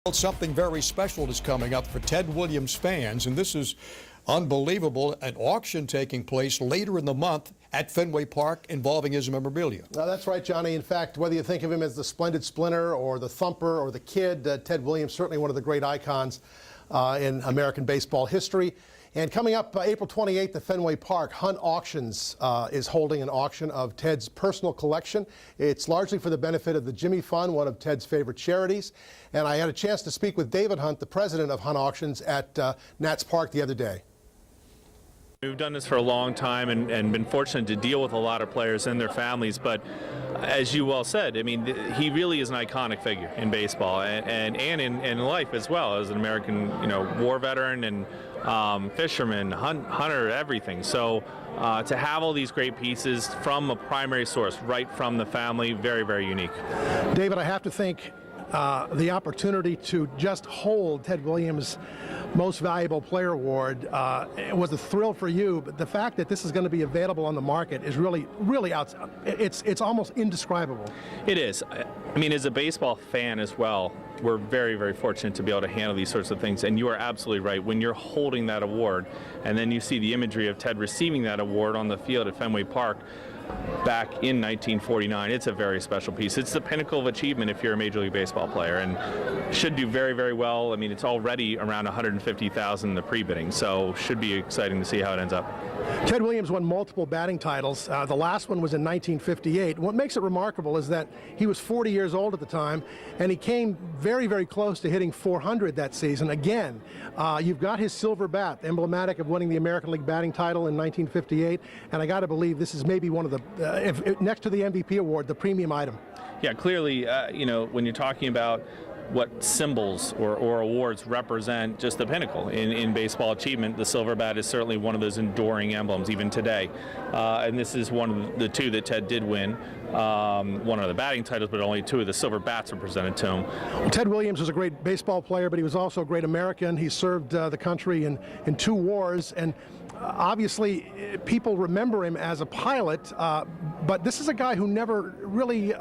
Something very special is coming up for Ted Williams fans, and this is unbelievable. An auction taking place later in the month at Fenway Park involving his memorabilia. That's right, Johnny. In fact, whether you think of him as the Splendid Splinter or the Thumper or the Kid, Ted Williams, certainly one of the great icons in American baseball history. And coming up April 28th at Fenway Park, Hunt Auctions is holding an auction of Ted's personal collection. It's largely for the benefit of the Jimmy Fund, one of Ted's favorite charities. And I had a chance to speak with David Hunt, the president of Hunt Auctions, at Nats Park the other day. We've done this for a long time and been fortunate to deal with a lot of players and their families, but as you well said, I mean, he really is an iconic figure in baseball and in life as well, as an American, war veteran and fisherman, hunter, everything. So to have all these great pieces from a primary source, right from the family, very, very unique. David, I have to think the opportunity to just hold Ted Williams' Most Valuable Player Award was a thrill for you, but the fact that this is going to be available on the market is really it's almost indescribable. It is. I mean, as a baseball fan as well, we're very, very fortunate to be able to handle these sorts of things, and you are absolutely right. When you're holding that award, and then you see the imagery of Ted receiving that award on the field at Fenway Park back in 1949, it's a very special piece. It's the pinnacle of achievement if you're a Major League Baseball player, and should do very, very well. I mean, it's already around $150,000 in the pre-bidding, so should be exciting to see how it ends up. Ted Williams won multiple batting titles. The last one was in 1958. What makes it remarkable is that he was 40 years old at the time, and he came very, very close to hitting 400 that season. Again, you've got his silver bat, emblematic of winning the American League batting title in 1958, and I got to believe this is maybe one of the, next to the MVP award, the premium item. Yeah, clearly, when you're talking about what symbols or awards represent just the pinnacle in baseball achievement, the silver bat is certainly one of those enduring emblems even today. And this is one of the two that Ted did win. One of the batting titles, but only two of the silver bats were presented to him. Well, Ted Williams was a great baseball player, but he was also a great American. He served the country in 2 wars, and obviously people remember him as a pilot, but this is a guy who never really,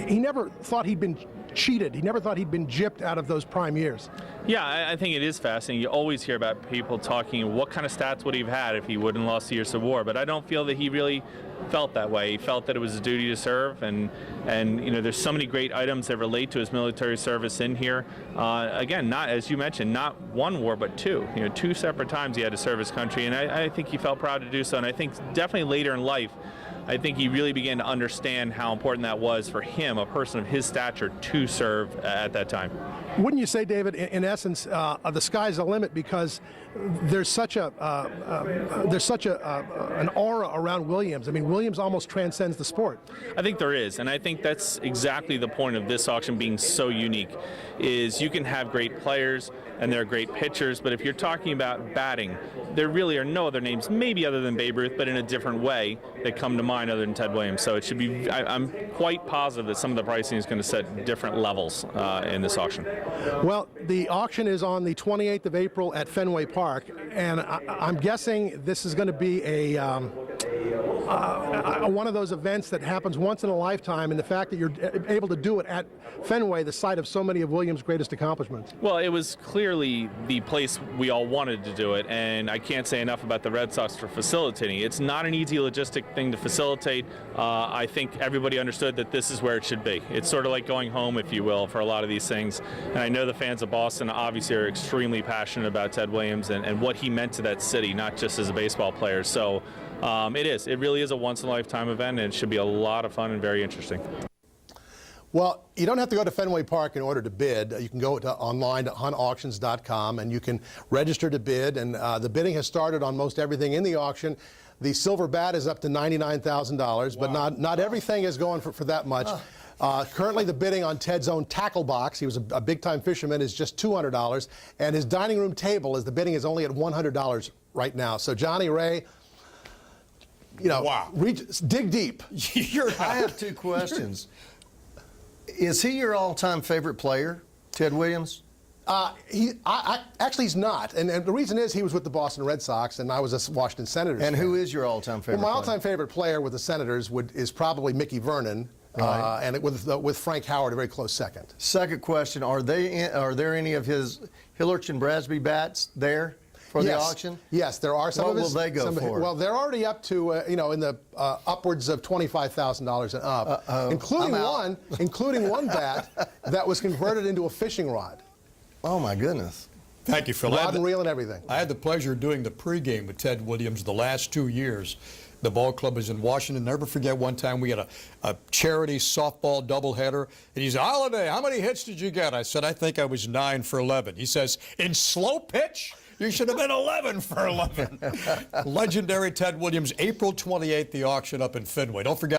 he never thought he'd been cheated. He never thought he'd been gypped out of those prime years. Yeah, I think it is fascinating. You always hear about people talking, what kind of stats would he have had if he wouldn't lost the years of war? But I don't feel that he really felt that way. He felt that it was his duty to serve, and there's so many great items that relate to his military service in here. Again, not, as you mentioned, not 1 war, but 2. 2 separate times he had to serve his country, and I think he felt proud to do so. And I think definitely later in life, I think he really began to understand how important that was for him, a person of his stature, to serve at that time. Wouldn't you say, David, in essence, the sky's the limit, because there's such an aura around Williams. I mean, Williams almost transcends the sport. I think there is, and I think that's exactly the point of this auction being so unique, is you can have great players and they're great pitchers, but if you're talking about batting, there really are no other names, maybe other than Babe Ruth, but in a different way, that come to mind other than Ted Williams. So it should be, I'm quite positive that some of the pricing is going to set different levels in this auction. Well, the auction is on the 28th of April at Fenway Park, and I'm guessing this is going to be one of those events that happens once in a lifetime, and the fact that you're able to do it at Fenway, the site of so many of Williams' greatest accomplishments. Well, it was clearly the place we all wanted to do it, and I can't say enough about the Red Sox for facilitating. It's not an easy logistic thing to facilitate. I think everybody understood that this is where it should be. It's sort of like going home, if you will, for a lot of these things. And I know the fans of Boston obviously are extremely passionate about Ted Williams and what he meant to that city, not just as a baseball player. So it really is a once-in-a-lifetime event, and it should be a lot of fun and very interesting. Well, you don't have to go to Fenway Park in order to bid. You can go online to huntauctions.com, and you can register to bid, and the bidding has started on most everything in the auction. The silver bat is up to $99,000, but not everything is going for that much. Currently, the bidding on Ted's own tackle box, he was a big-time fisherman, is just $200, and his dining room table, the bidding is only at $100 right now. So, Johnny Ray, dig deep. I have 2 questions. Is he your all-time favorite player, Ted Williams? Actually, he's not. And the reason is he was with the Boston Red Sox, and I was a Washington Senators And fan. who is your all-time favorite Well, my player? all-time favorite player with the Senators is probably Mickey Vernon. and with Frank Howard a very close second. Second question: are there any of his Hillerch and Brasby bats there for the auction? Yes, there are some. What of his, will they go for? Well, they're already up to in the upwards of $25,000 and up, including one bat that was converted into a fishing rod. Oh my goodness! Thank you, Phil. Rod and reel and everything. I had the pleasure of doing the pregame with Ted Williams the last 2 years. The ball club was in Washington. Never forget one time we had a charity softball doubleheader. And he said, Holiday, how many hits did you get? I said, I think I was 9 for 11. He says, in slow pitch? You should have been 11 for 11. Legendary Ted Williams, April 28th, the auction up in Fenway. Don't forget.